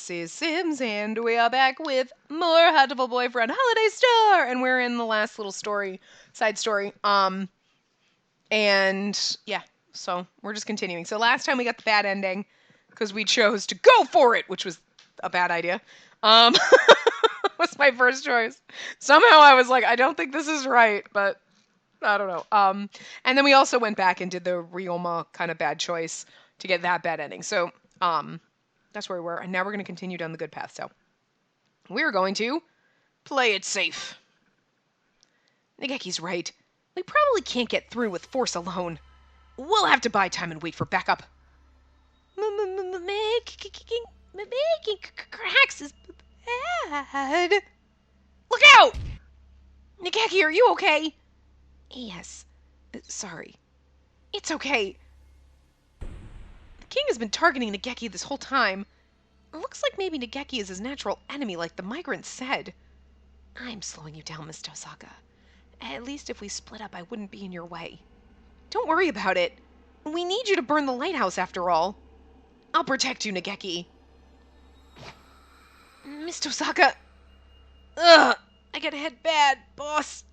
this is Sims, and we are back with more Hatoful Boyfriend Holiday Star, and we're in the last little story, side story, and yeah, so we're just continuing. So last time we got the bad ending, because we chose to go for it, which was a bad idea, was my first choice. Somehow I was like, I don't think this is right, but I don't know. And then we also went back and did the Ryoma kind of bad choice to get that bad ending, so, that's where we were, and now we're going to continue down the good path, so we're going to play it safe. Nageki's right. We probably can't get through with force alone. We'll have to buy time and wait for backup. Making cracks is bad. Look out! Nageki, are you okay? Yes. Sorry. It's okay. The king has been targeting Nageki this whole time. It looks like maybe Nageki is his natural enemy, like the migrant said. I'm slowing you down, Miss Tosaka. At least if we split up, I wouldn't be in your way. Don't worry about it. We need you to burn the lighthouse, after all. I'll protect you, Nageki. Miss Tosaka. Ugh, I gotta head bad, boss.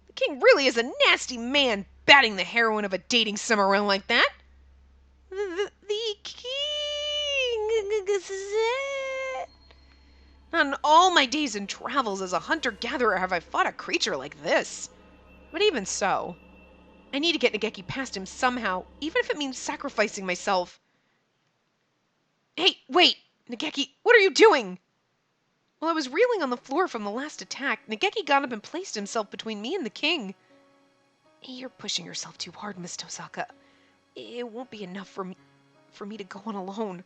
The king really is a nasty man, batting the heroine of a dating sim around like that. The king said... Not in all my days and travels as a hunter-gatherer have I fought a creature like this. But even so, I need to get Nageki past him somehow, even if it means sacrificing myself. Hey, wait! Nageki, what are you doing? While I was reeling on the floor from the last attack, Nageki got up and placed himself between me and the king. You're pushing yourself too hard, Miss Tosaka. It won't be enough for me to go on alone.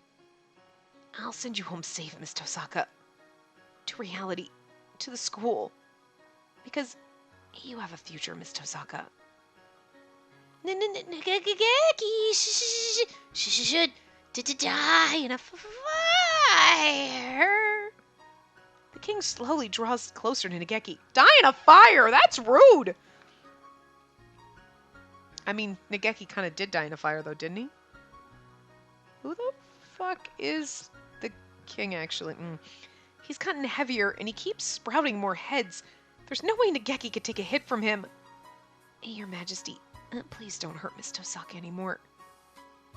I'll send you home safe, Miss Tosaka. To reality. To the school. Because you have a future, Miss Tosaka. Nageki should die in a fire. The king slowly draws closer to Nageki. Die in a fire? That's rude! I mean, Nageki kind of did die in a fire, though, didn't he? Who the fuck is the king, actually? He's gotten heavier, and he keeps sprouting more heads. There's no way Nageki could take a hit from him. Your Majesty, please don't hurt Miss Tosaka anymore.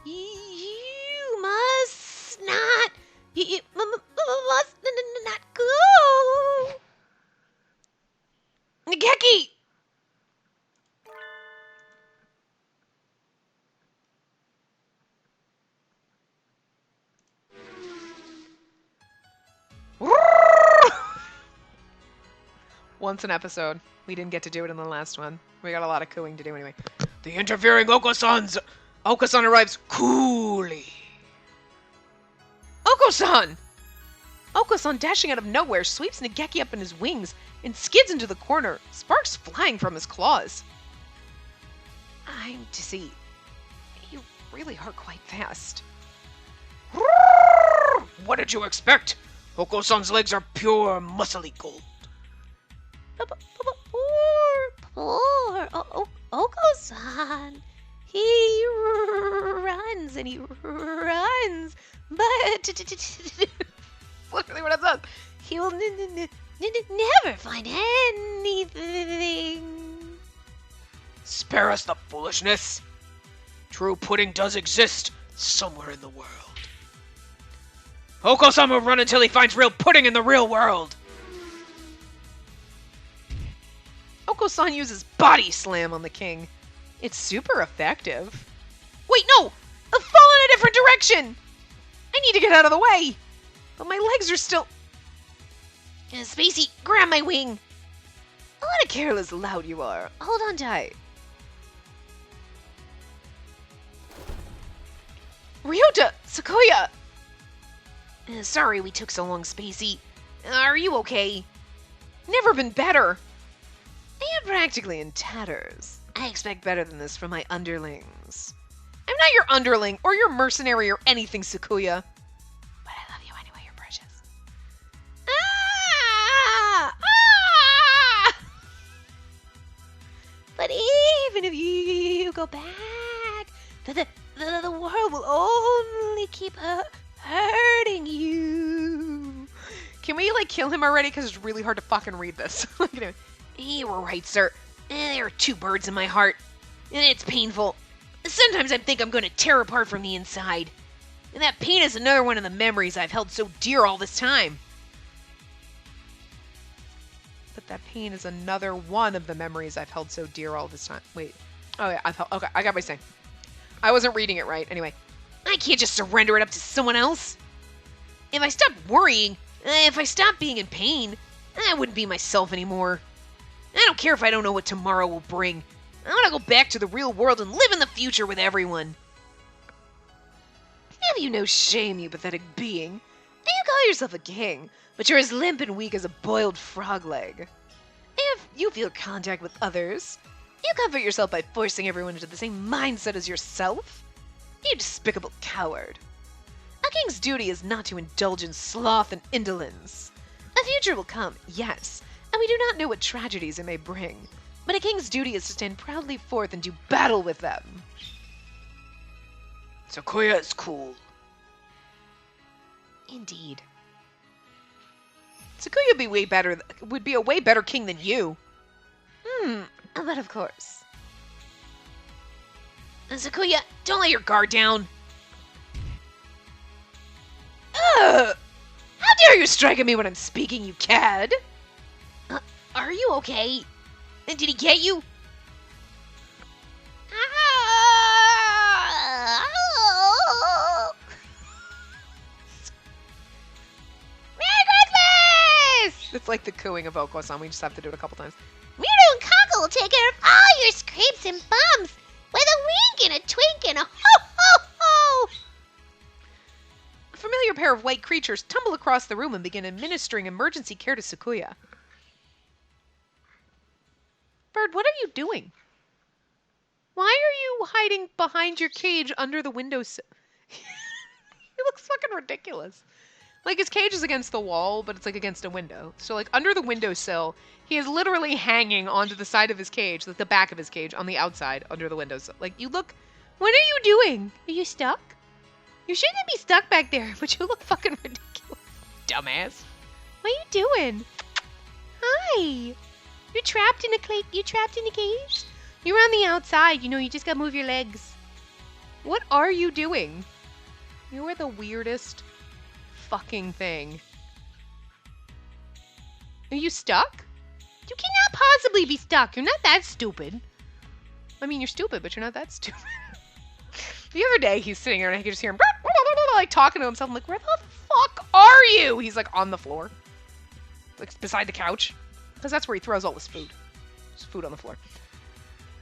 You must not... You must not go! Nageki! Once an episode. We didn't get to do it in the last one. We got a lot of cooing to do anyway. The interfering Oko-san arrives coolly. Oko-san! Oko-san, dashing out of nowhere, sweeps Nageki up in his wings and skids into the corner, sparks flying from his claws. I'm dizzy. You really are quite fast. What did you expect? Oko-san's legs are pure, muscly gold. Poor Oko-san. He runs and he runs, but literally what it says. He will never find anything. Spare us the foolishness. True pudding does exist somewhere in the world. Oko-san will run until he finds real pudding in the real world. Oko-san uses body slam on the king. It's super effective. Wait, no! I've fallen a different direction! I need to get out of the way! But my legs are still... Spacey, grab my wing! What a careless lout you are. Hold on tight. Ryota! Sakuya! Sorry we took so long, Spacey. Are you okay? Never been better. I am practically in tatters. I expect better than this from my underlings. I'm not your underling, or your mercenary, or anything, Sakuya. But I love you anyway, you're precious. Ah! Ah! But even if you go back, the world will only keep hurting you. Can we, like, kill him already? Because it's really hard to fucking read this. You were right, sir. There are two birds in my heart, and it's painful. Sometimes I think I'm going to tear apart from the inside. And that pain is another one of the memories I've held so dear all this time. But that pain is another one of the memories I've held so dear all this time. Wait. Oh, yeah. Okay, I got my saying. I wasn't reading it right. Anyway. I can't just surrender it up to someone else. If I stopped worrying, if I stopped being in pain, I wouldn't be myself anymore. I don't care if I don't know what tomorrow will bring. I want to go back to the real world and live in the future with everyone. Have you no shame, you pathetic being? You call yourself a king, but you're as limp and weak as a boiled frog leg. If you feel contact with others, you comfort yourself by forcing everyone into the same mindset as yourself? You despicable coward. A king's duty is not to indulge in sloth and indolence. A future will come, yes, and we do not know what tragedies it may bring, but a king's duty is to stand proudly forth and do battle with them. Sequoia is cool. Indeed. Sequoia would be a way better king than you. But of course. Sequoia, don't let your guard down. Ugh! How dare you strike at me when I'm speaking, you cad? Are you okay? Did he get you? It's like the cooing of Okwa-san. We just have to do it a couple times. Weirdo and Cockle will take care of all your scrapes and bumps with a wink and a twink and a ho-ho-ho! A familiar pair of white creatures tumble across the room and begin administering emergency care to Sequoia. Bird, what are you doing? Why are you hiding behind your cage under the windowsill? It looks fucking ridiculous. Like, his cage is against the wall, but it's, like, against a window. So, like, under the windowsill, he is literally hanging onto the side of his cage, like, the back of his cage, on the outside, under the windowsill. Like, you look... What are you doing? Are you stuck? You shouldn't be stuck back there, but you look fucking ridiculous. Dumbass. What are you doing? Hi. You're trapped in a cage? You're on the outside. You know, you just gotta move your legs. What are you doing? You are the weirdest... fucking thing. Are you stuck? You cannot possibly be stuck. You're not that stupid. I mean, you're stupid, but you're not that stupid. The other day, he's sitting there and I could just hear him like talking to himself. I'm like, where the fuck are you? He's like on the floor, like beside the couch, because that's where he throws all his food. There's food on the floor.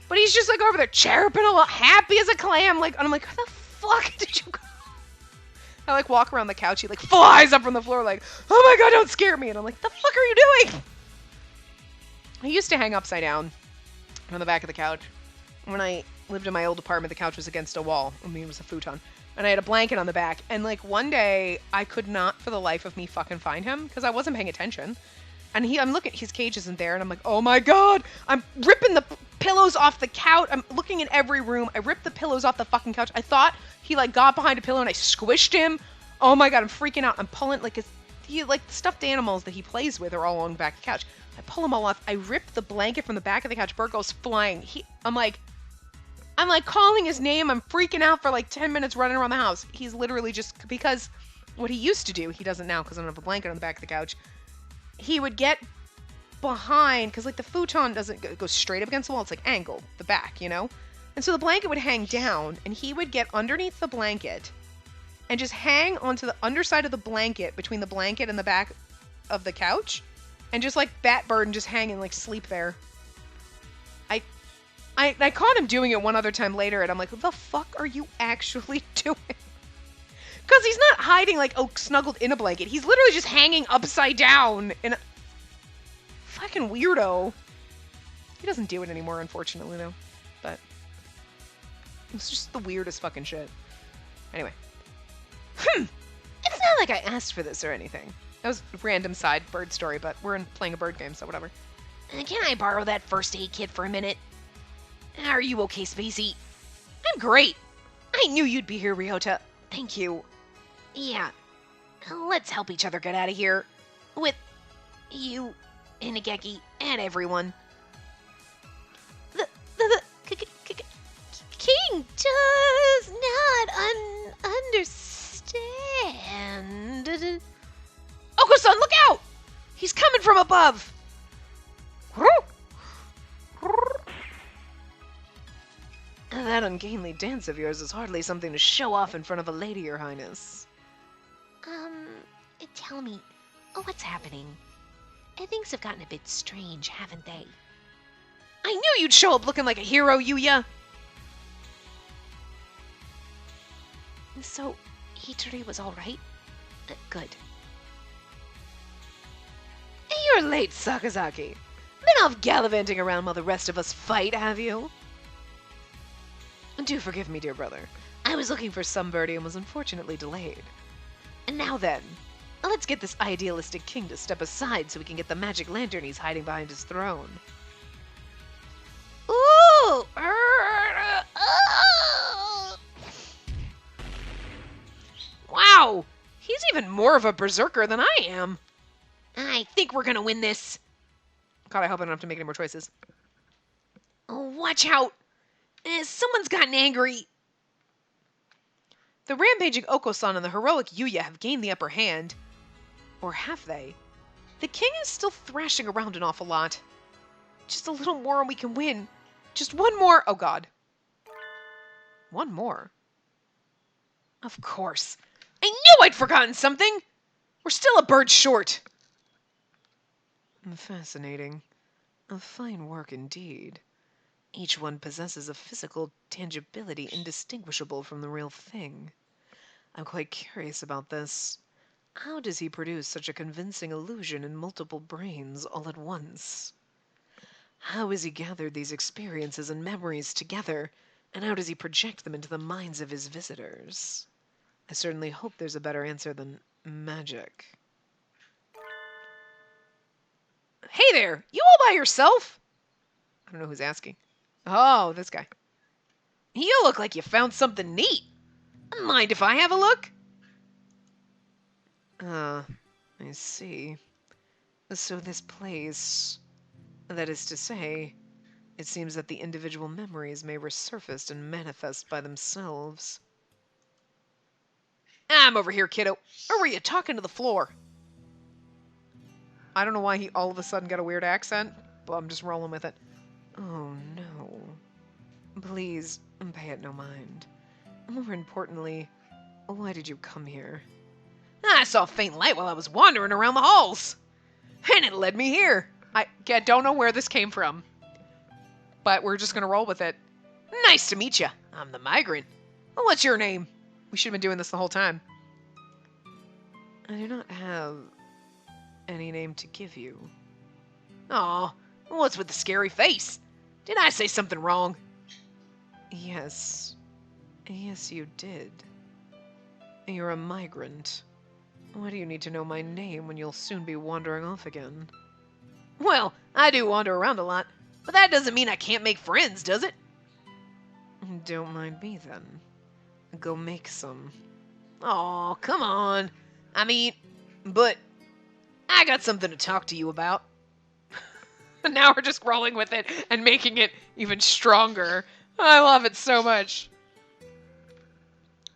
But he's just like over there chirping, all happy as a clam. Like, and I'm like, where the fuck did you go? I like walk around the couch, he like flies up from the floor like, oh my god, don't scare me. And I'm like, the fuck are you doing? I used to hang upside down on the back of the couch. When I lived in my old apartment, the couch was against a wall. I mean, it was a futon. And I had a blanket on the back. And like one day, I could not for the life of me fucking find him because I wasn't paying attention. And I'm looking, his cage isn't there. And I'm like, oh my god, I'm ripping the pillows off the couch. I'm looking in every room. I ripped the pillows off the fucking couch. I thought he like got behind a pillow and I squished him. Oh my god, I'm freaking out. I'm pulling like like stuffed animals that he plays with are all along the back of the couch. I pull them all off. I rip the blanket from the back of the couch. Bird goes flying. I'm like calling his name. I'm freaking out for like 10 minutes running around the house. He's literally just, because what he used to do, he doesn't now because I don't have a blanket on the back of the couch. He would get behind, because like the futon doesn't go straight up against the wall. It's like angled, the back, you know? And so the blanket would hang down and he would get underneath the blanket and just hang onto the underside of the blanket between the blanket and the back of the couch and just like bat bird and just hang and like sleep there. I caught him doing it one other time later and I'm like, what the fuck are you actually doing? Because he's not hiding like, oh, snuggled in a blanket. He's literally just hanging upside down in a... Fucking weirdo. He doesn't do it anymore, unfortunately, though. But it's just the weirdest fucking shit. Anyway. It's not like I asked for this or anything. That was a random side bird story, but we're playing a bird game, so whatever. Can I borrow that first aid kit for a minute? Are you okay, Spacey? I'm great. I knew you'd be here, Ryota. Thank you. Yeah. Let's help each other get out of here. With you, Inageki, and everyone. The king does not understand. Oko-san, look out! He's coming from above! That ungainly dance of yours is hardly something to show off in front of a lady, Your Highness. Tell me, what's happening? Things have gotten a bit strange, haven't they? I knew you'd show up looking like a hero, Yuya! So, Hitori was alright? Good. You're late, Sakazaki. Been off gallivanting around while the rest of us fight, have you? Do forgive me, dear brother. I was looking for some birdie and was unfortunately delayed. And now then, let's get this idealistic king to step aside so we can get the magic lantern he's hiding behind his throne. Ooh! Wow! He's even more of a berserker than I am. I think we're gonna win this. God, I hope I don't have to make any more choices. Oh, watch out! Someone's gotten angry. The rampaging Oko-san and the heroic Yuya have gained the upper hand. Or have they? The king is still thrashing around an awful lot. Just a little more and we can win. Just one more. Oh, God. One more? Of course. I knew I'd forgotten something. We're still a bird short. Fascinating. A fine work indeed. Each one possesses a physical tangibility indistinguishable from the real thing. I'm quite curious about this. How does he produce such a convincing illusion in multiple brains all at once? How has he gathered these experiences and memories together, and how does he project them into the minds of his visitors? I certainly hope there's a better answer than magic. Hey there! You all by yourself? I don't know who's asking. Oh, this guy. You look like you found something neat. Mind if I have a look? I see. So this place... That is to say, it seems that the individual memories may resurface and manifest by themselves. I'm over here, kiddo. Or were you talking to the floor? I don't know why he all of a sudden got a weird accent, but I'm just rolling with it. Oh, no. Please, pay it no mind. More importantly, why did you come here? I saw a faint light while I was wandering around the halls. And it led me here. I don't know where this came from. But we're just going to roll with it. Nice to meet you. I'm the migrant. What's your name? We should have been doing this the whole time. I do not have any name to give you. Aw, what's with the scary face? Did I say something wrong? Yes. Yes, you did. You're a migrant. Why do you need to know my name when you'll soon be wandering off again? Well, I do wander around a lot, but that doesn't mean I can't make friends, does it? Don't mind me, then. Go make some. Aw, come on. I mean, but I got something to talk to you about. Now we're just rolling with it and making it even stronger. I love it so much.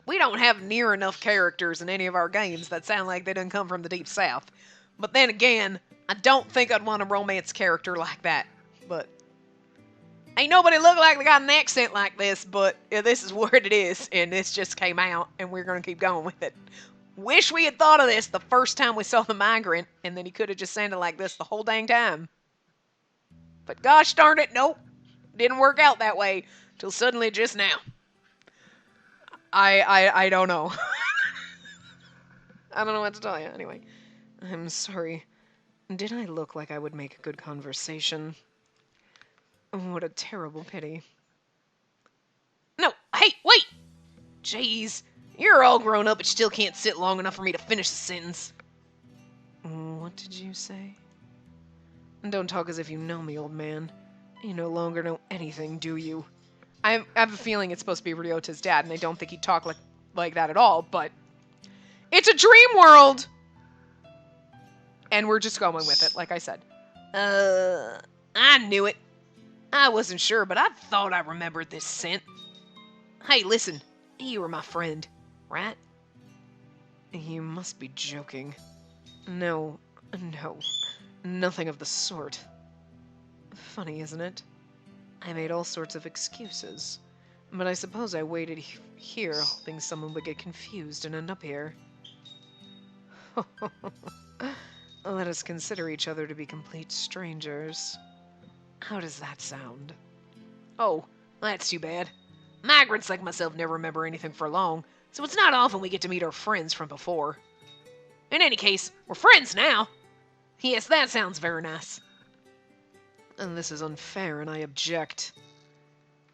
We don't have near enough characters in any of our games that sound like they didn't come from the Deep South. But then again, I don't think I'd want a romance character like that. But ain't nobody look like they got an accent like this, but yeah, this is what it is, and this just came out, and we're going to keep going with it. Wish we had thought of this the first time we saw the migrant, and then he could have just sounded like this the whole dang time. But gosh darn it, nope. Didn't work out that way, till suddenly just now. I don't know. I don't know what to tell you, anyway. I'm sorry. Did I look like I would make a good conversation? What a terrible pity. No, hey, wait! Jeez, you're all grown up but still can't sit long enough for me to finish the sentence. What did you say? Don't talk as if you know me, old man. You no longer know anything, do you? I have a feeling it's supposed to be Ryota's dad, and I don't think he'd talk like that at all, but... It's a dream world! And we're just going with it, like I said. I knew it. I wasn't sure, but I thought I remembered this scent. Hey, listen. You were my friend, right? You must be joking. No, nothing of the sort. Funny, isn't it? I made all sorts of excuses, but I suppose I waited here hoping someone would get confused and end up here. Let us consider each other to be complete strangers. How does that sound? Oh, that's too bad. Migrants like myself never remember anything for long, so it's not often we get to meet our friends from before. In any case, we're friends now. Yes, that sounds very nice. And this is unfair, and I object.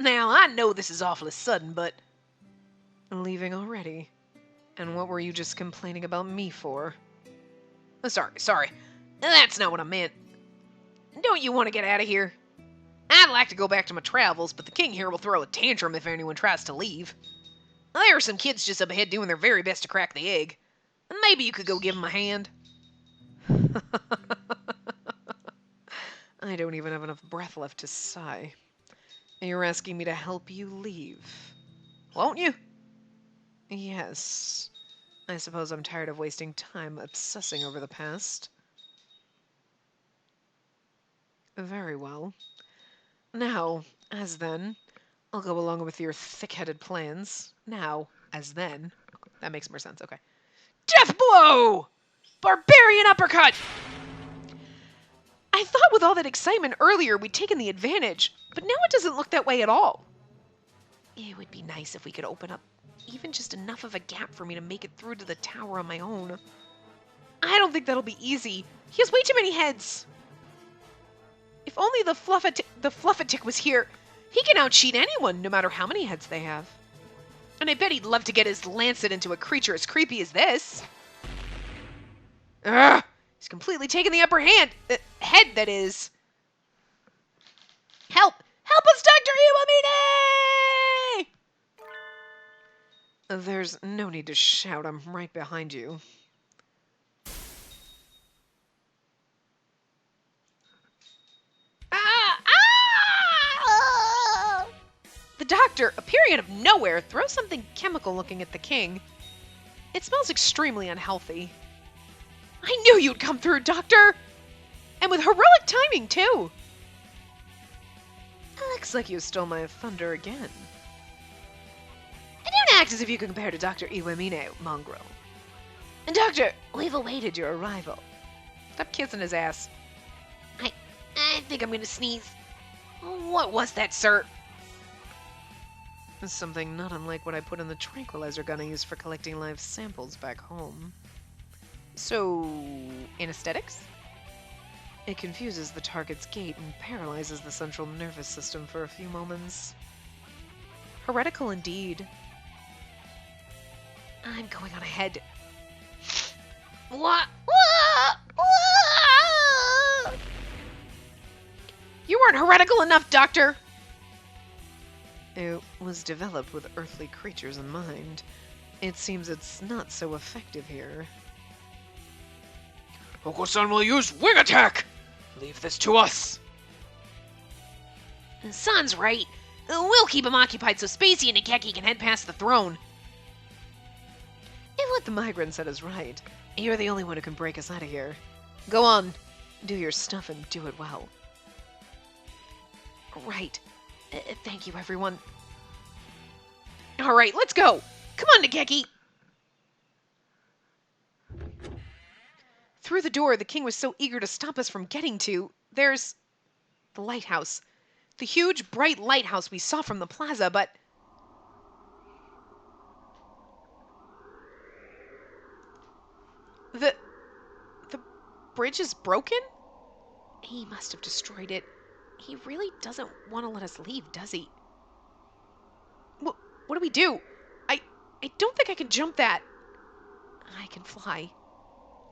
Now, I know this is awfully sudden, but... Leaving already? And what were you just complaining about me for? Sorry. That's not what I meant. Don't you want to get out of here? I'd like to go back to my travels, but the king here will throw a tantrum if anyone tries to leave. There are some kids just up ahead doing their very best to crack the egg. Maybe you could go give them a hand. I don't even have enough breath left to sigh. You're asking me to help you leave. Won't you? Yes. I suppose I'm tired of wasting time obsessing over the past. Very well. Now, as then, I'll go along with your thick-headed plans. Now, as then. That makes more sense, okay. Death blow! Barbarian uppercut! I thought with all that excitement earlier we'd taken the advantage, but now it doesn't look that way at all. It would be nice if we could open up even just enough of a gap for me to make it through to the tower on my own. I don't think that'll be easy. He has way too many heads. If only the Fluffatic was here. He can outcheat anyone, no matter how many heads they have. And I bet he'd love to get his lancet into a creature as creepy as this. Ugh! He's completely taken the upper hand. Head, that is. Help! Help us, Dr. Iwamine! There's no need to shout. I'm right behind you. The doctor, appearing out of nowhere, throws something chemical-looking at the king. It smells extremely unhealthy. I knew you'd come through, Doctor! And with heroic timing, too! Looks like you stole my thunder again. And don't act as if you can compare to Dr. Iwamine, mongrel. And Doctor, we've awaited your arrival. Stop kissing his ass. I think I'm gonna sneeze. What was that, sir? Something not unlike what I put in the tranquilizer gun I used for collecting live samples back home. So, anesthetics? It confuses the target's gait and paralyzes the central nervous system for a few moments. Heretical indeed. I'm going on ahead. What? You weren't heretical enough, Doctor! It was developed with earthly creatures in mind. It seems it's not so effective here. Oko-san will use wing attack! Leave this to us! Son's right. We'll keep him occupied so Spacey and Nikeki can head past the throne. If what the migrant said is right, you're the only one who can break us out of here. Go on. Do your stuff and do it well. Right. Thank you, everyone. Alright, let's go! Come on, Nikeki! Through the door the king was so eager to stop us from getting to, there's the lighthouse. The huge, bright lighthouse we saw from the plaza, but... The bridge is broken? He must have destroyed it. He really doesn't want to let us leave, does he? What do we do? I don't think I can jump that. I can fly.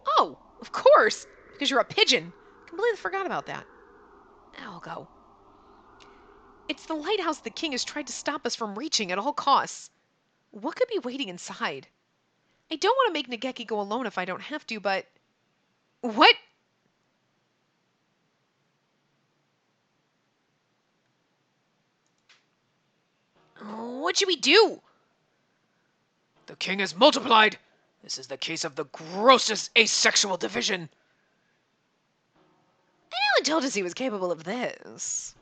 Oh, of course, because you're a pigeon. Completely forgot about that. I'll go. It's the lighthouse the king has tried to stop us from reaching at all costs. What could be waiting inside? I don't want to make Nageki go alone if I don't have to, but... What? Oh, what should we do? The king has multiplied. This is the case of the grossest asexual division. No one told us he was capable of this.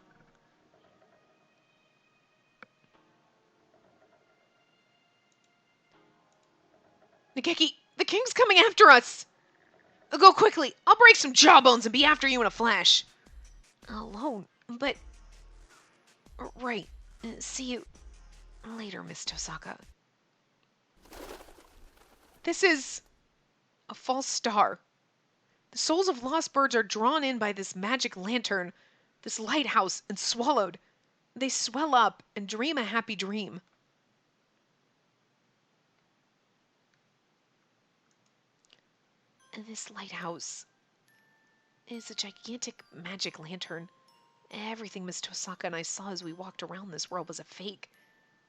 Nageki, the king's coming after us! Go quickly. I'll break some jawbones and be after you in a flash. Alone? But... Right. See you later, Miss Tosaka. This is a false star. The souls of lost birds are drawn in by this magic lantern, this lighthouse, and swallowed. They swell up and dream a happy dream. And this lighthouse is a gigantic magic lantern. Everything Miss Tosaka and I saw as we walked around this world was a fake,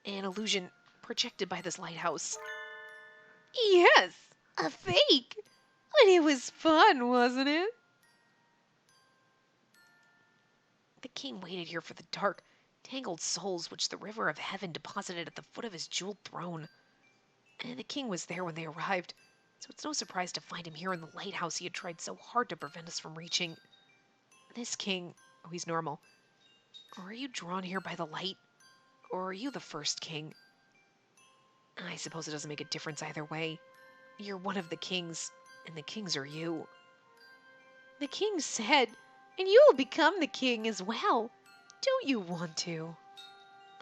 an illusion projected by this lighthouse. Yes, a fake. But it was fun, wasn't it? The king waited here for the dark, tangled souls which the river of heaven deposited at the foot of his jeweled throne. And the king was there when they arrived, so it's no surprise to find him here in the lighthouse he had tried so hard to prevent us from reaching. This king, oh, he's normal. Or are you drawn here by the light? Or are you the first king? I suppose it doesn't make a difference either way. You're one of the kings, and the kings are you. The king said, and you will become the king as well. Don't you want to?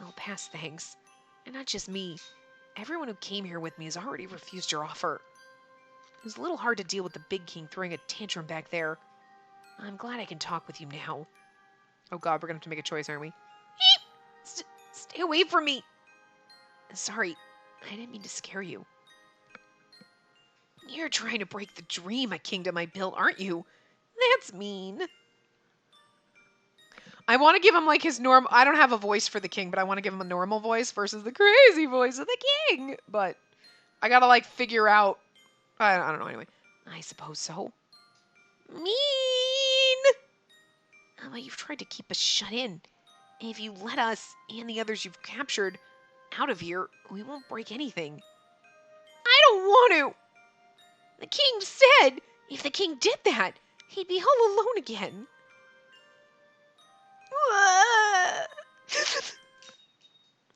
I'll pass thanks. And not just me. Everyone who came here with me has already refused your offer. It was a little hard to deal with the big king throwing a tantrum back there. I'm glad I can talk with you now. Oh god, we're gonna have to make a choice, aren't we? Stay away from me! Sorry, I didn't mean to scare you. You're trying to break the dream, a kingdom I built, aren't you? That's mean. I want to give him like his normal... I don't have a voice for the king, but I want to give him a normal voice versus the crazy voice of the king. But I gotta like figure out... I don't know anyway. I suppose so. Mean! But you've tried to keep us shut in. If you let us, and the others you've captured, out of here, we won't break anything. I don't want to! The king said if the king did that, he'd be all alone again.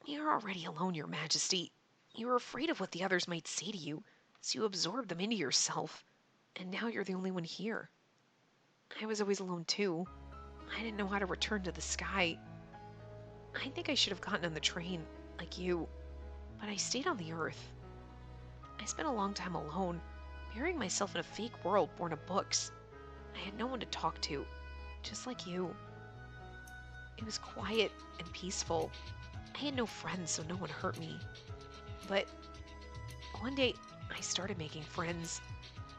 You're already alone, Your Majesty. You were afraid of what the others might say to you, so you absorbed them into yourself. And now you're the only one here. I was always alone too. I didn't know how to return to the sky. I think I should have gotten on the train, like you, but I stayed on the earth. I spent a long time alone, burying myself in a fake world born of books. I had no one to talk to, just like you. It was quiet and peaceful. I had no friends, so no one hurt me. But one day, I started making friends.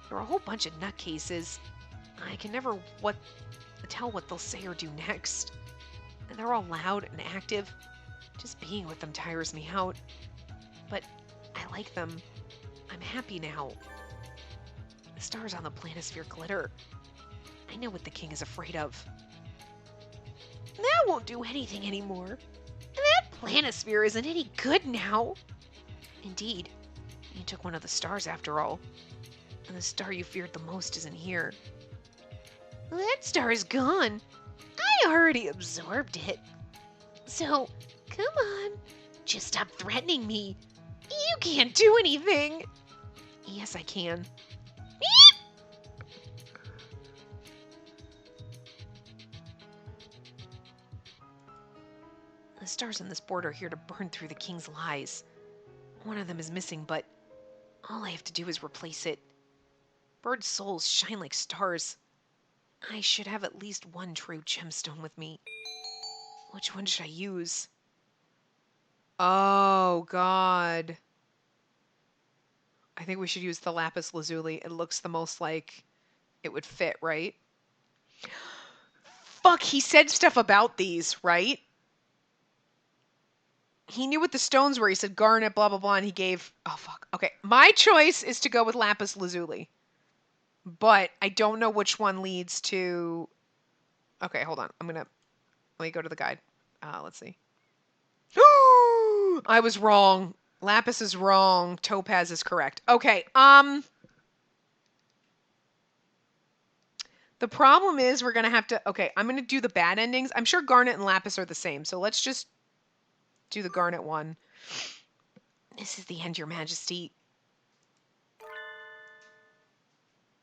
There were a whole bunch of nutcases. I can never tell what they'll say or do next. And they're all loud and active. Just being with them tires me out. But I like them. I'm happy now. The stars on the planisphere glitter. I know what the king is afraid of. That won't do anything anymore. That planisphere isn't any good now. Indeed, you took one of the stars after all. And the star you feared the most isn't here. That star is gone. I already absorbed it. So, come on. Just stop threatening me. You can't do anything. Yes, I can. The stars on this board are here to burn through the king's lies. One of them is missing, but all I have to do is replace it. Bird souls shine like stars. I should have at least one true gemstone with me. Which one should I use? Oh, God. I think we should use the lapis lazuli. It looks the most like it would fit, right? Fuck, he said stuff about these, right? He knew what the stones were. He said garnet, blah, blah, blah, and he gave... Oh, fuck. Okay, my choice is to go with lapis lazuli. But I don't know which one leads to... Okay, hold on. Let me go to the guide. Let's see. I was wrong. Lapis is wrong. Topaz is correct. Okay. The problem is we're going to have to... Okay, I'm going to do the bad endings. I'm sure Garnet and Lapis are the same, so let's just do the Garnet one. This is the end, Your Majesty.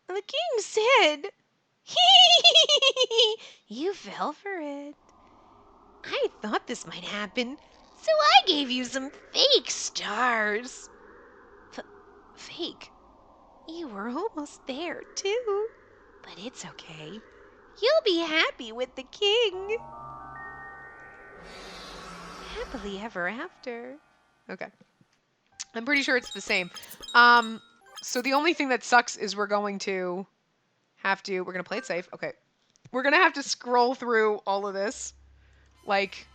The king said... You fell for it. I thought this might happen, so I gave you some fake stars. Fake? You were almost there, too. But it's okay. You'll be happy with the king. Happily ever after. Okay. I'm pretty sure it's the same. So the only thing that sucks is we're going to play it safe. Okay. We're going to have to scroll through all of this. Like,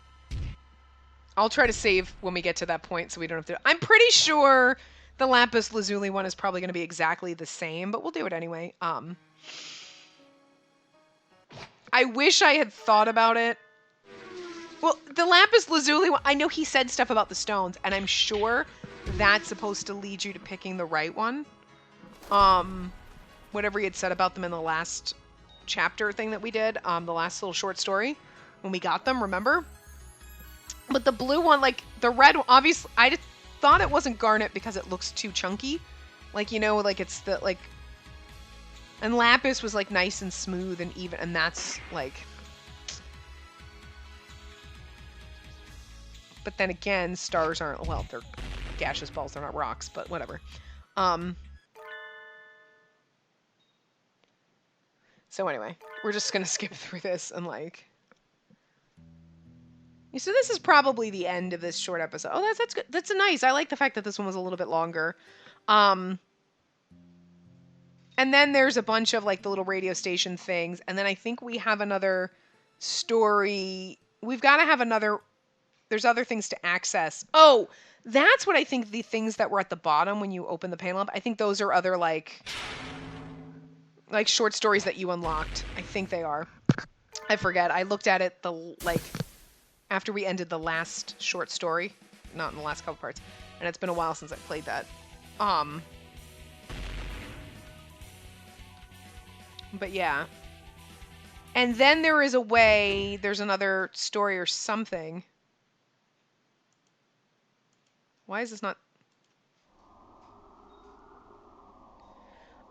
I'll try to save when we get to that point so we don't have to. I'm pretty sure the Lapis Lazuli one is probably going to be exactly the same, but we'll do it anyway. I wish I had thought about it. Well, the Lapis Lazuli one, I know he said stuff about the stones, and I'm sure that's supposed to lead you to picking the right one. Whatever he had said about them in the last chapter thing that we did, the last little short story, when we got them, remember? But the blue one, like, the red one, obviously, I just thought it wasn't Garnet because it looks too chunky. Like, you know, like, it's the, like... And Lapis was, like, nice and smooth and even, and that's, like... But then again, stars aren't, well, they're gaseous balls, they're not rocks, but whatever. So anyway, we're just gonna skip through this and, like... So this is probably the end of this short episode. Oh, that's good. That's nice. I like the fact that this one was a little bit longer. And then there's a bunch of, like, the little radio station things. And then I think we have another story. We've got to have another... There's other things to access. Oh, that's what I think the things that were at the bottom when you open the panel up. I think those are other, like short stories that you unlocked. I think they are. I forget. I looked at it, after we ended the last short story. Not in the last couple parts. And it's been a while since I played that. But yeah. And then there is a way, there's another story or something. Why is this not...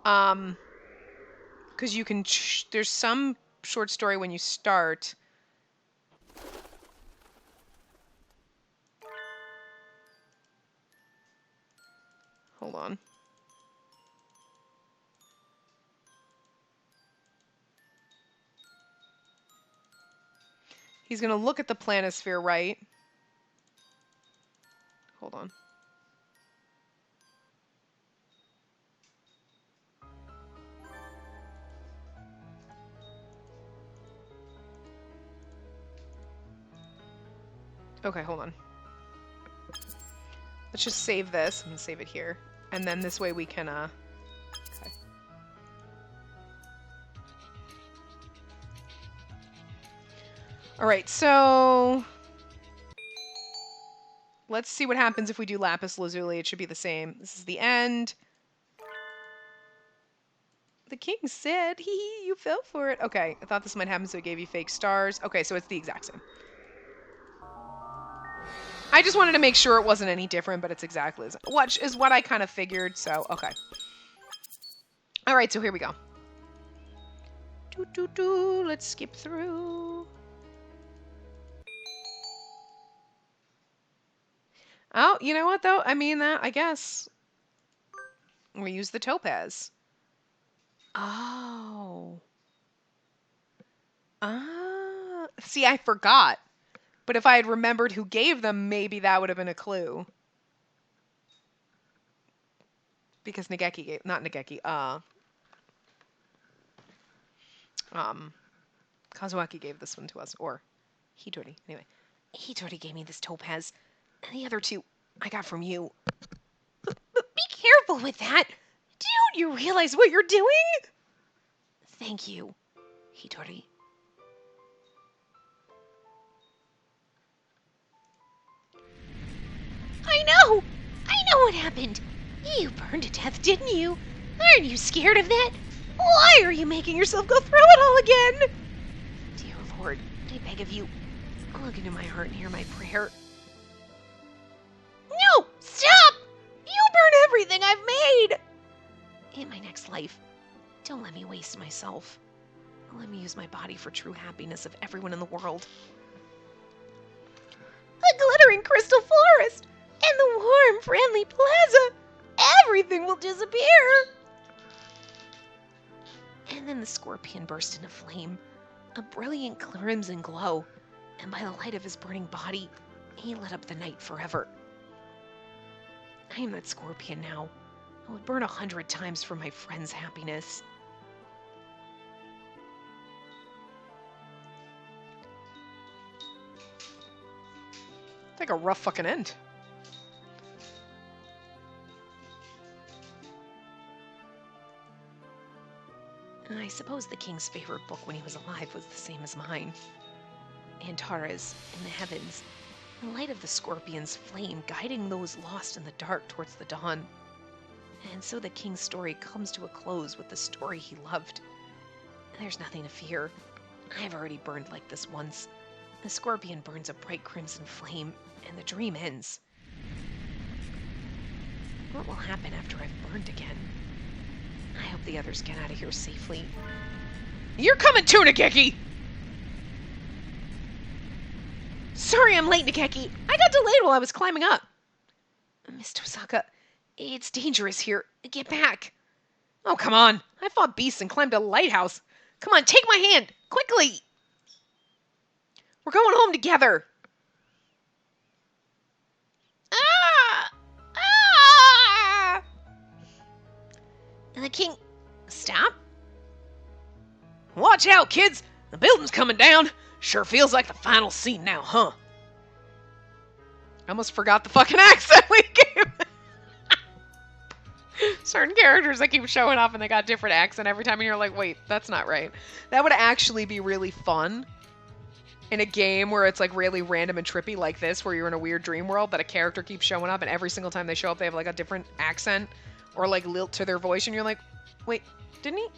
Because you can... There's some short story when you start. Hold on. He's going to look at the planisphere, right? Hold on. Okay, hold on. Let's just save this. I'm going to save it here. And then this way we can, okay. Alright, so... Let's see what happens if we do Lapis Lazuli. It should be the same. This is the end. The king said, hee hee, you fell for it. Okay, I thought this might happen, so it gave you fake stars. Okay, so it's the exact same. I just wanted to make sure it wasn't any different, but it's exactly as which is what I kind of figured, so okay. Alright, so here we go. Let's skip through. Oh, you know what, though? I mean, that, I guess. We use the topaz. Oh. See, I forgot. But if I had remembered who gave them, maybe that would have been a clue. Because Nageki gave... Not Nageki, Kazuaki gave this one to us. Or Hitori. Anyway. Hitori gave me this topaz. And the other two I got from you. But be careful with that. Don't you realize what you're doing? Thank you, Hitori. I know! I know what happened! You burned to death, didn't you? Aren't you scared of that? Why are you making yourself go through it all again? Dear Lord, I beg of you, look into my heart and hear my prayer. No! Stop! You burn everything I've made! In my next life, don't let me waste myself. Let me use my body for true happiness of everyone in the world. The glittering crystal forest! And the warm, friendly plaza! Everything will disappear! And then the scorpion burst into flame, a brilliant crimson glow, and by the light of his burning body, he lit up the night forever. I am that scorpion now. I would burn 100 times for my friend's happiness. It's like a rough fucking end. I suppose the king's favorite book when he was alive was the same as mine. Antara's, in the heavens, the light of the scorpion's flame guiding those lost in the dark towards the dawn. And so the king's story comes to a close with the story he loved. There's nothing to fear. I've already burned like this once. The scorpion burns a bright crimson flame, and the dream ends. What will happen after I've burned again? I hope the others get out of here safely. You're coming too, Nageki! Sorry I'm late, Nageki. I got delayed while I was climbing up. Mr. Osaka, it's dangerous here. Get back. Oh, come on. I fought beasts and climbed a lighthouse. Come on, take my hand. Quickly. We're going home together. Ah! Ah! And the king... Stop. Watch out, kids. The building's coming down. Sure feels like the final scene now, huh? I almost forgot the fucking accent we gave. Certain characters that keep showing up and they got different accent every time and you're like, wait, that's not right. That would actually be really fun in a game where it's like really random and trippy like this, where you're in a weird dream world that a character keeps showing up and every single time they show up they have like a different accent or like lilt to their voice and you're like, wait, didn't he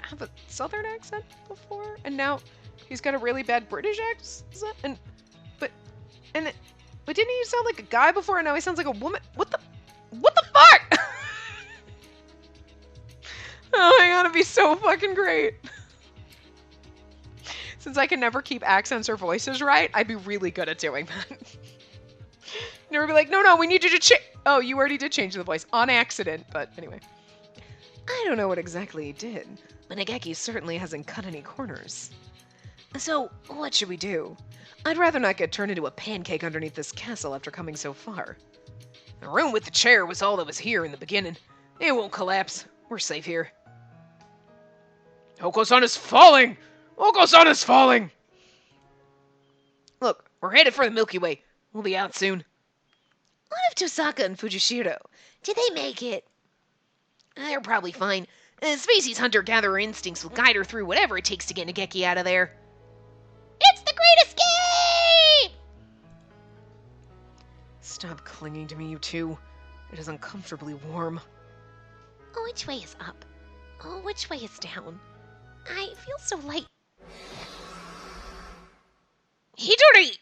have a southern accent before? And now he's got a really bad British accent? But didn't he sound like a guy before and now he sounds like a woman? What the fuck? Oh my god, it'd be so fucking great. Since I can never keep accents or voices right, I'd be really good at doing that. Never be like, no, we need you to change. Oh, you already did change the voice on accident, but anyway. I don't know what exactly he did, but Nageki certainly hasn't cut any corners. So, what should we do? I'd rather not get turned into a pancake underneath this castle after coming so far. The room with the chair was all that was here in the beginning. It won't collapse. We're safe here. Oko-san is falling! Oko-san is falling! Look, we're headed for the Milky Way. We'll be out soon. What of Tosaka and Fujishiro? Did they make it? They're probably fine. Spacey's hunter-gatherer instincts will guide her through whatever it takes to get Nageki out of there. It's the Great Escape! Stop clinging to me, you two. It is uncomfortably warm. Oh, which way is up? Oh, which way is down? I feel so light. Hidori!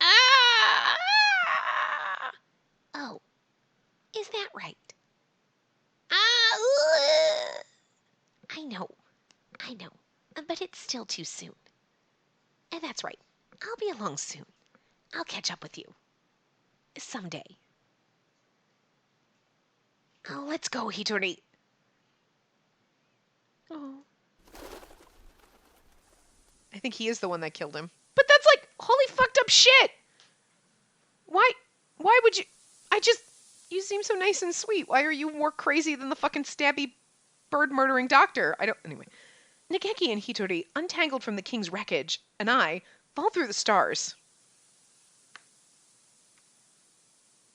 Ah! Oh, is that right? Ah! I know, but it's still too soon. And that's right. I'll be along soon. I'll catch up with you. Someday. Oh, let's go, Hitori. Oh. I think he is the one that killed him. But that's like holy fucked up shit. Why would you... You seem so nice and sweet. Why are you more crazy than the fucking stabby bird-murdering doctor? Anyway. Nageki and Hitori, untangled from the king's wreckage, and I, fall through the stars.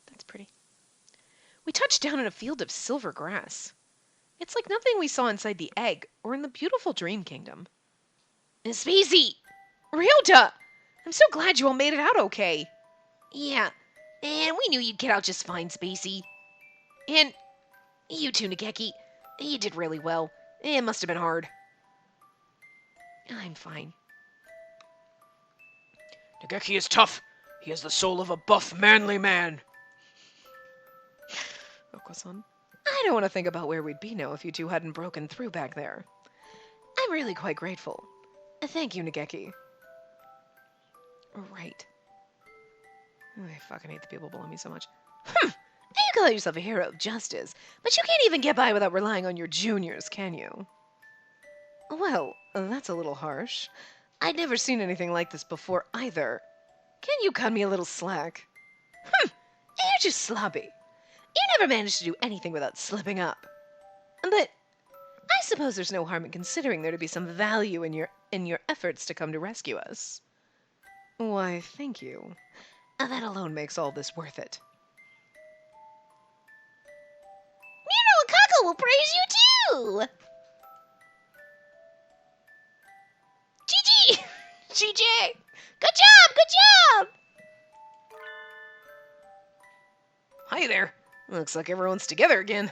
That's pretty. We touch down in a field of silver grass. It's like nothing we saw inside the egg or in the beautiful Dream Kingdom. Spacey! Ryota! I'm so glad you all made it out okay. Yeah, and we knew you'd get out just fine, Spacey. And you too, Nageki. You did really well. It must have been hard. I'm fine. Nageki is tough. He has the soul of a buff, manly man. Okwa-san, I don't want to think about where we'd be now if you two hadn't broken through back there. I'm really quite grateful. Thank you, Nageki. Right. I fucking hate the people below me so much. You call yourself a hero of justice, but you can't even get by without relying on your juniors, can you? Well, that's a little harsh. I'd never seen anything like this before either. Can you cut me a little slack? You're just sloppy. You never managed to do anything without slipping up. But I suppose there's no harm in considering there to be some value in your efforts to come to rescue us. Why, thank you. That alone makes all this worth it. Miro Kako will praise you too! GG! GG! Good job! Good job! Hi there. Looks like everyone's together again.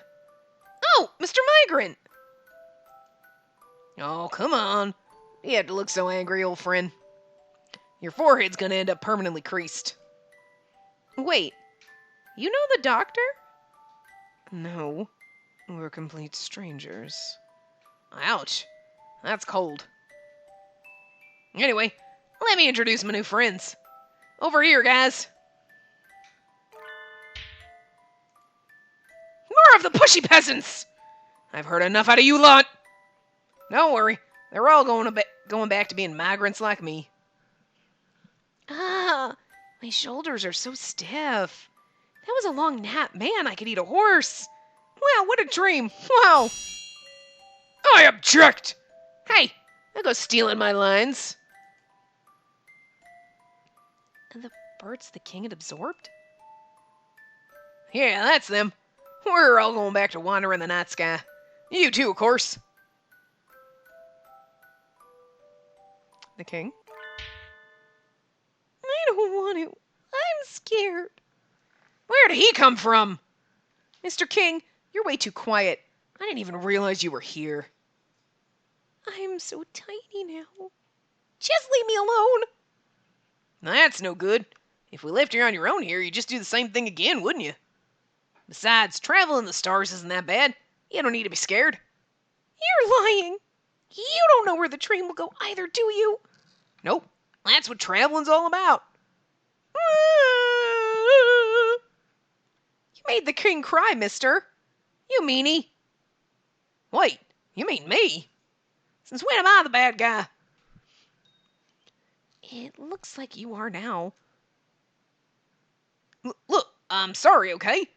Oh, Mr. Migrant! Oh, come on. You have to look so angry, old friend. Your forehead's gonna end up permanently creased. Wait, you know the doctor? No, we're complete strangers. Ouch, that's cold. Anyway, let me introduce my new friends. Over here, guys. More of the pushy peasants! I've heard enough out of you lot. Don't worry, they're all going back to being migrants like me. Ah, my shoulders are so stiff. That was a long nap. Man, I could eat a horse. Wow, what a dream. Wow. I object! Hey, don't go stealing my lines. And the birds the king had absorbed? Yeah, that's them. We're all going back to wander in the night sky. You too, of course. The king? I don't want to. I'm scared. Where did he come from? Mr. King, you're way too quiet. I didn't even realize you were here. I'm so tiny now. Just leave me alone. That's no good. If we left you on your own here, you'd just do the same thing again, wouldn't you? Besides, traveling the stars isn't that bad. You don't need to be scared. You're lying. You don't know where the train will go either, do you? Nope. That's what traveling's all about. You made the king cry, mister. You meanie. Wait, you mean me? Since when am I the bad guy? It looks like you are now. Look, I'm sorry, okay?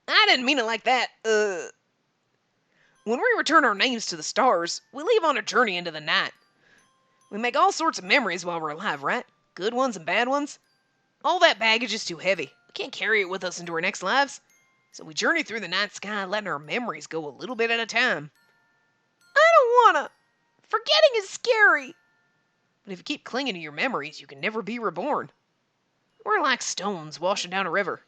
I didn't mean it like that. When we return our names to the stars, we leave on a journey into the night. We make all sorts of memories while we're alive, right? Good ones and bad ones. All that baggage is too heavy. We can't carry it with us into our next lives. So we journey through the night sky, letting our memories go a little bit at a time. I don't wanna. Forgetting is scary. But if you keep clinging to your memories, you can never be reborn. We're like stones washing down a river.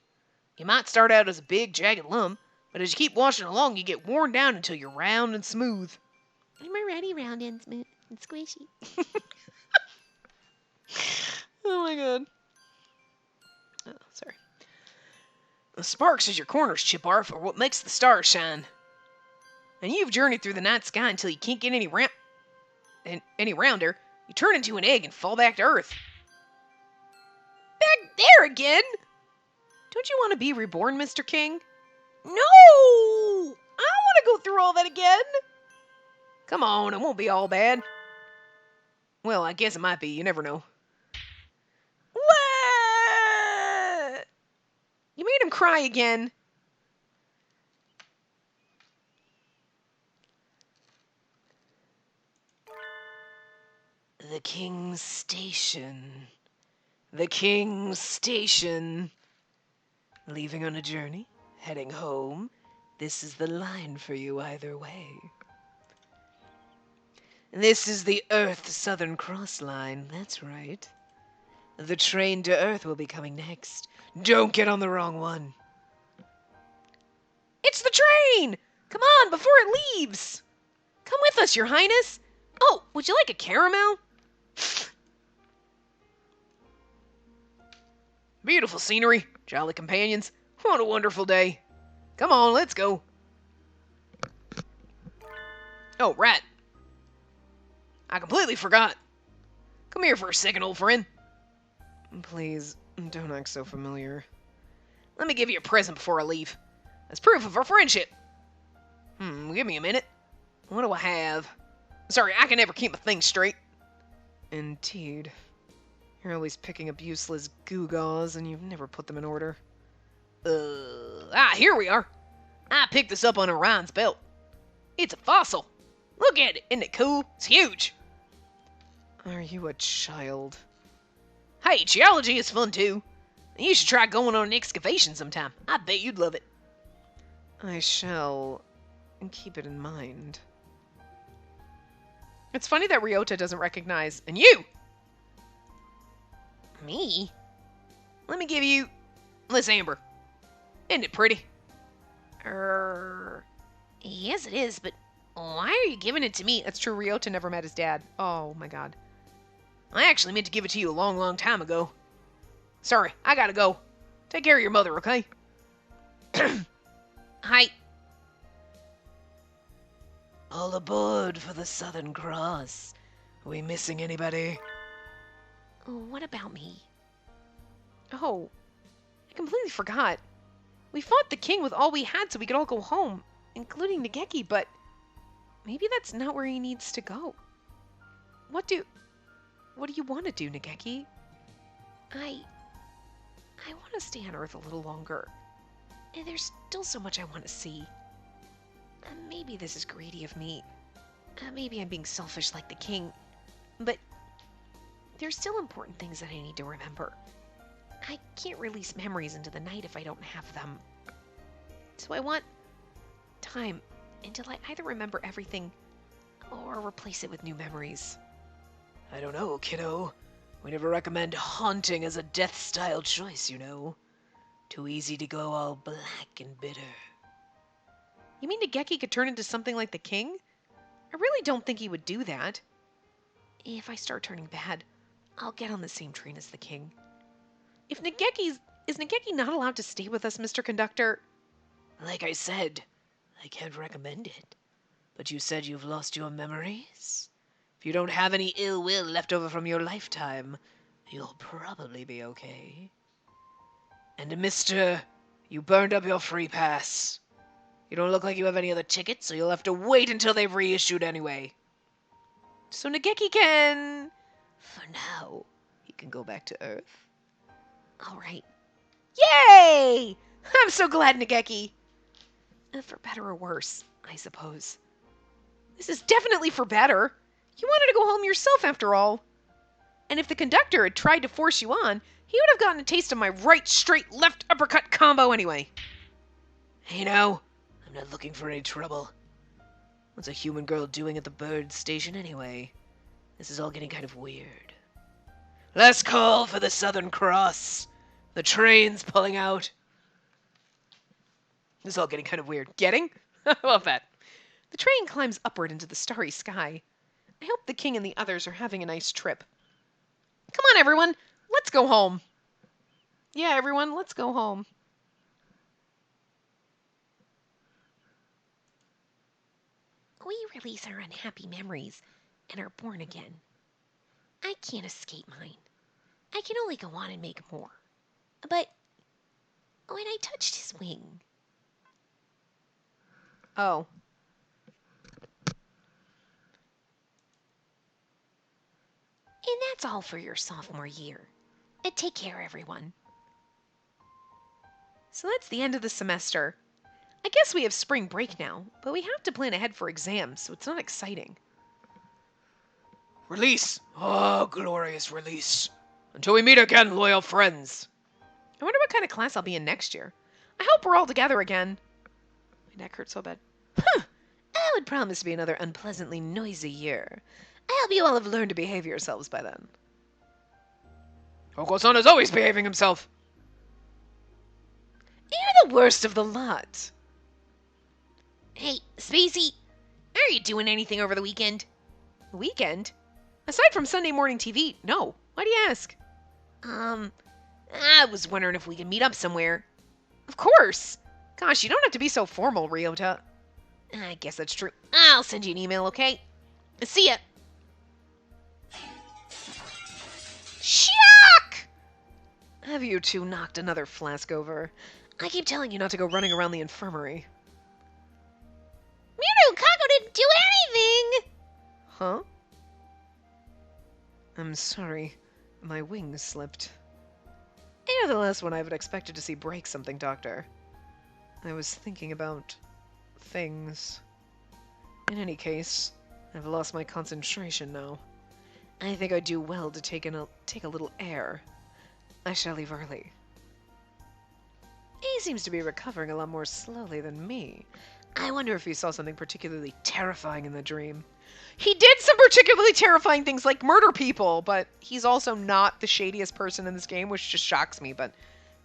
You might start out as a big, jagged lump, but as you keep washing along, you get worn down until you're round and smooth. I'm already round and smooth and squishy. Oh my god. Oh, sorry. The sparks as your corners chip off are what makes the stars shine. And you've journeyed through the night sky until you can't get any rounder. You turn into an egg and fall back to Earth. Back there again? Don't you want to be reborn, Mr. King? No! I don't want to go through all that again. Come on, it won't be all bad. Well, I guess it might be. You never know. What? You made him cry again. The King's Station. The King's Station. Leaving on a journey? Heading home? This is the line for you either way. This is the Earth Southern Cross Line, that's right. The train to Earth will be coming next. Don't get on the wrong one. It's the train! Come on, before it leaves! Come with us, Your Highness! Oh, would you like a caramel? Beautiful scenery, jolly companions. What a wonderful day. Come on, let's go. Oh, Rat. I completely forgot. Come here for a second, old friend. Please, don't act so familiar. Let me give you a present before I leave. As proof of our friendship. Give me a minute. What do I have? Sorry, I can never keep my things straight. Indeed. You're always picking up useless gewgaws, and you've never put them in order. Here we are. I picked this up on Orion's belt. It's a fossil. Look at it. Isn't it cool? It's huge. Are you a child? Hey, geology is fun too. You should try going on an excavation sometime. I bet you'd love it. I shall keep it in mind. It's funny that Ryota doesn't recognize. And you! Me? Let me give you this amber. Isn't it pretty? Yes it is, but why are you giving it to me? That's true, Ryota never met his dad. Oh my god. I actually meant to give it to you a long, long time ago. Sorry, I gotta go. Take care of your mother, okay? Hi. All aboard for the Southern Cross. Are we missing anybody? What about me? Oh, I completely forgot. We fought the king with all we had so we could all go home, including Nageki, but maybe that's not where he needs to go. What do you want to do, Nageki? I want to stay on Earth a little longer. And there's still so much I want to see. Maybe this is greedy of me. Maybe I'm being selfish like the king. But there's still important things that I need to remember. I can't release memories into the night if I don't have them. So I want time until I either remember everything or replace it with new memories. I don't know, kiddo. We never recommend haunting as a death-style choice, you know. Too easy to go all black and bitter. You mean Nageki could turn into something like the king? I really don't think he would do that. If I start turning bad, I'll get on the same train as the king. Is Nageki not allowed to stay with us, Mr. Conductor? Like I said, I can't recommend it. But you said you've lost your memories? If you don't have any ill will left over from your lifetime, you'll probably be okay. And mister, you burned up your free pass. You don't look like you have any other tickets, so you'll have to wait until they've reissued anyway. So Nageki can... For now, he can go back to Earth. All right. Yay! I'm so glad, Nageki. For better or worse, I suppose. This is definitely for better. You wanted to go home yourself, after all. And if the conductor had tried to force you on, he would have gotten a taste of my right, straight, left uppercut combo anyway. You know, I'm not looking for any trouble. What's a human girl doing at the bird station anyway? This is all getting kind of weird. Last call for the Southern Cross. The train's pulling out. This is all getting kind of weird. Getting? I love that. The train climbs upward into the starry sky. I hope the king and the others are having a nice trip. Come on, everyone. Let's go home. Yeah, everyone, let's go home. We release our unhappy memories and are born again. I can't escape mine. I can only go on and make more. But when I touched his wing... Oh. And that's all for your sophomore year. Take care, everyone. So that's the end of the semester. I guess we have spring break now, but we have to plan ahead for exams, so it's not exciting. Release! Oh, glorious release. Until we meet again, loyal friends. I wonder what kind of class I'll be in next year. I hope we're all together again. My neck hurts so bad. That would promise to be another unpleasantly noisy year. I hope you all have learned to behave yourselves by then. Oko-san is always behaving himself. You're the worst of the lot. Hey, Spacey, are you doing anything over the weekend? Weekend? Aside from Sunday morning TV, no. Why do you ask? I was wondering if we could meet up somewhere. Of course. Gosh, you don't have to be so formal, Ryota. I guess that's true. I'll send you an email, okay? See ya. Shock! Have you two knocked another flask over? I keep telling you not to go running around the infirmary. Miro Kako didn't do anything! Huh? I'm sorry. My wings slipped. You're the last one I would expected to see break something, Doctor. I was thinking about things. In any case, I've lost my concentration now. I think I'd do well to take a little air. I shall leave early. He seems to be recovering a lot more slowly than me. I wonder if he saw something particularly terrifying in the dream. He did some particularly terrifying things like murder people, but he's also not the shadiest person in this game, which just shocks me. But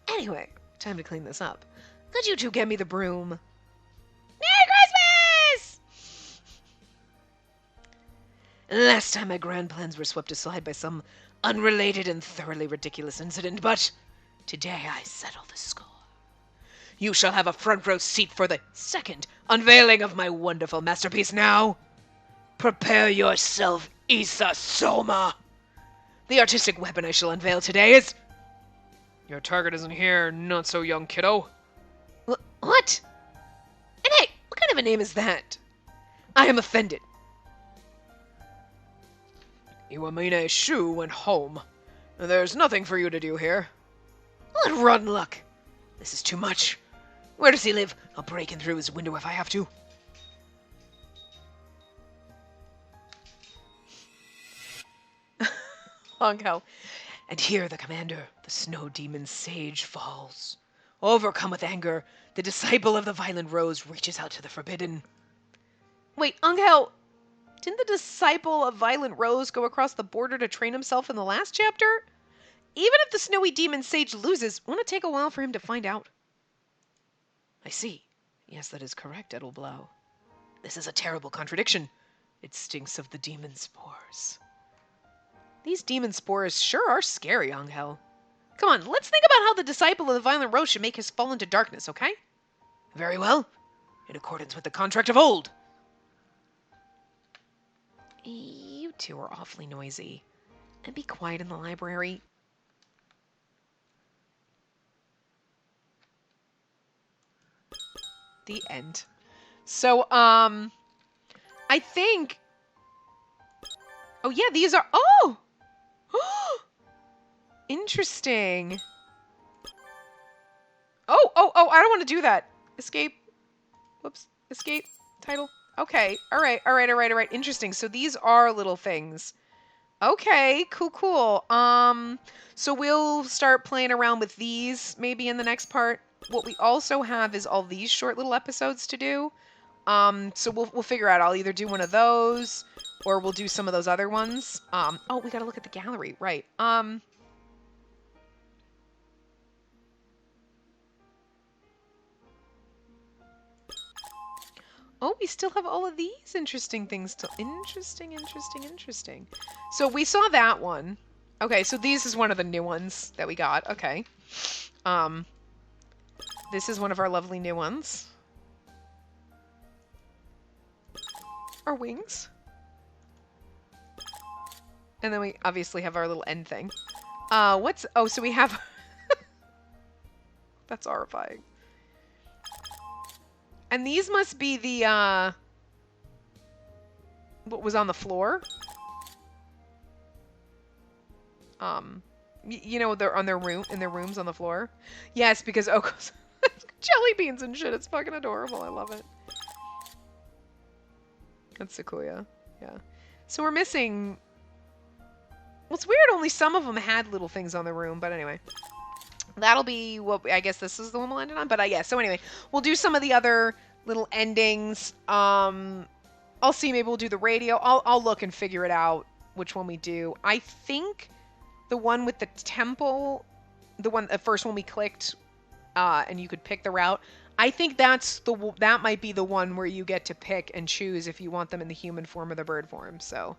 anyway, time to clean this up. Could you two get me the broom? Merry Christmas! Last time my grand plans were swept aside by some unrelated and thoroughly ridiculous incident, but today I settle the score. You shall have a front row seat for the second unveiling of my wonderful masterpiece now. Prepare yourself, Issa Soma. The artistic weapon I shall unveil today is... Your target isn't here, not so young kiddo. What? And hey, what kind of a name is that? I am offended. Iwamine Shu went home. There's nothing for you to do here. Let run luck. This is too much. Where does he live? I'll break in through his window if I have to. Hongho. And here the commander, the snow demon sage, falls. Overcome with anger, the disciple of the violent rose reaches out to the forbidden. Wait, Angel, didn't the disciple of Violent Rose go across the border to train himself in the last chapter? Even if the snowy demon sage loses, won't it take a while for him to find out? I see. Yes, that is correct, Edelblau. This is a terrible contradiction. It stinks of the demon spores. These demon spores sure are scary, Angel. Come on, let's think about how the disciple of the Violent Rose should make his fall into darkness, okay? Very well. In accordance with the contract of old. You two are awfully noisy. And be quiet in the library. The end. So, I think... Oh, yeah, these are... Oh! Interesting. Oh, I don't want to do that. Escape. Whoops. Escape. Title. Okay. All right. Interesting. So these are little things. Okay. Cool. So we'll start playing around with these maybe in the next part. What we also have is all these short little episodes to do. So we'll figure out. I'll either do one of those or we'll do some of those other ones. Oh, we got to look at the gallery. Right. Oh, we still have all of these interesting things to... Interesting. So we saw that one. Okay, so this is one of the new ones that we got. Okay. This is one of our lovely new ones. Our wings. And then we obviously have our little end thing. Oh, so we have... That's horrifying. And these must be the, what was on the floor? You know, they're on their in their rooms on the floor? Yes, because Oko's jelly beans and shit. It's fucking adorable. I love it. That's Sequoia. Yeah. So we're missing... Well, it's weird. Only some of them had little things on the room, but anyway. That'll be what... I guess this is the one we'll end it on, but yeah. So anyway, we'll do some of the other little endings. I'll see. Maybe we'll do the radio. I'll look and figure it out which one we do. I think the one with the temple, the first one we clicked, and you could pick the route. I think that might be the one where you get to pick and choose if you want them in the human form or the bird form. So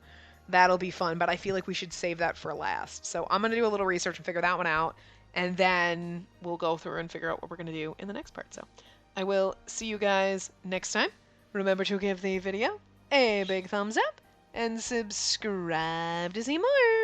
that'll be fun, but I feel like we should save that for last. So I'm going to do a little research and figure that one out, and then we'll go through and figure out what we're going to do in the next part. So I will see you guys next time. Remember to give the video a big thumbs up and subscribe to see more.